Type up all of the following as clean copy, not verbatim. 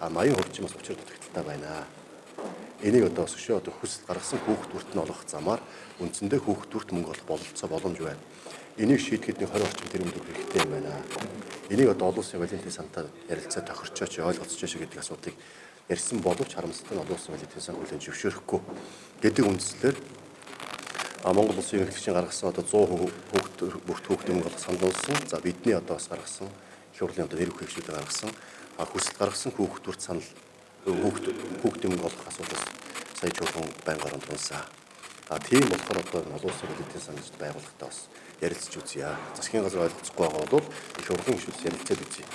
80% бас учир дутагдaltaй байна. Энийг одоо өшөө одоо хүсэл гаргасан хүүхдүүрт нь олох замаар үндсэндээ хүүхдүүрт мөнгө олох бололцоо боломж байна. Энийг шийдэхэд 20 орчим тэрбум төгрөг хэрэгтэй юм байна. Энийг одоо олон улсын валютын сантай ярилцаа тохирчооч ойлгоцооч гэдэг асуудлыг ярьсан боловч харамсалтай нь олон улсын валютын сан хүлээн зөвшөөрөхгүй гэдэг үндслээр Монгол улсын ерөнхийлөгчийн гаргасан одоо 100% бүрт хүүхдийн мөнгө олох санал болсон. За бидний одоо бас гаргасан их хурлын одоо нэр хүрээгчдүүд гаргасан хүсэл гаргасан хүүхдүүрт санал хүүхдийн мөнгө олох асуудал сая чуулган байнга оронсон. Тийм болохоор одоо олон улсын валютын сан гэж байгууллагатай бас ярилцж үзье. Засгийн газар ойлголцохгүй байгаа бол их хурлын гишүүдс ярилцаад үзье.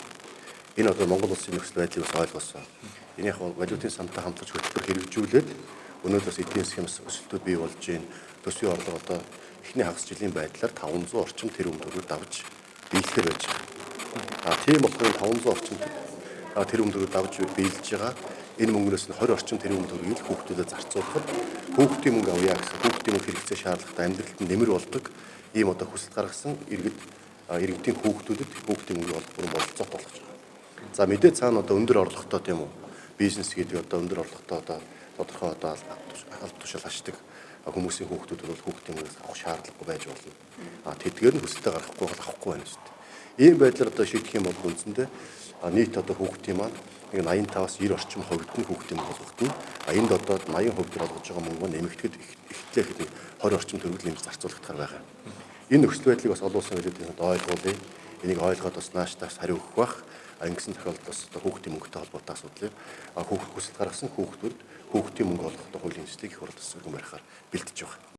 Энэ одоо Монгол улсын нөхцөл байдлыг бас ойлгосон. Энэ яг валютын сантай хамтарч хөтөлбөр хэрэгжүүлээд өнөөдөр бас эдийн засгийн өсөлтөд бий болж байна. Төсвийн орлого одоо эхний хагас жилийн байдлаар 500 орчим тэрбум төгрөг давж биелэхээр байж байгаа. Тийм болохоор 500 орчим тэрбум төгрөг давж биелж байгаа. Энэ мөнгнөөс нь 20 орчим тэрбум төгрөгийг хүүхдүүдэд зарцуулахад хүүхдийн мөнгө авъя гэсэн хүүхдийн мөнгө хэрэгцээ шаардлагатай амьдралд нэмэр болдог ийм одоо хүсэл гаргасан иргэдийн хүүхдүүдэд хүүхдийн мөнгө олох бүрэн бололцоот болгож байгаа. За мэдээ цаана одоо өндөр орлоготой тийм үү бизнес гэдэг одоо өндөр орлоготой одоо тодорхой одоо аль тушаал хашдаг хүмүүсийн хүүхдүүд бол хүүхдийн мөнгө авах шаардлагагүй байж болно. Тэдгээр нь хүсэлтэд гарахгүй бол авахгүй байна шүү дээ. Ийм байдлаар одоо шийдэх юм бол үндсэндээ нийт одоо хүүхдийн маань нэг 85-аас 90 орчим хувьд нь хүүхдийн мөнгө олгогдно. Энд одоо 80% төр олгож байгаа мөнгө нь нэмэгдэхэд эхлэхэд 20 орчим төгрөг нэмж зарцуулагдахаар байгаа. Энэ нөхцөл байдлыг бас олон улсын валютын санд ойлгуулъя. Энийг ойлгоод бас нааштай хариу өгөх бах. Ингэсэн тохиолдолд бас одоо хүүхдийн мөнгөтэй холбоотой асуудлыг хүсэл гаргасан хүүхдүүд хүүхдийн мөнгө олгохдоо хуулийн төслийг их хурлаас өргөн барихаар бэлдэж байгаа.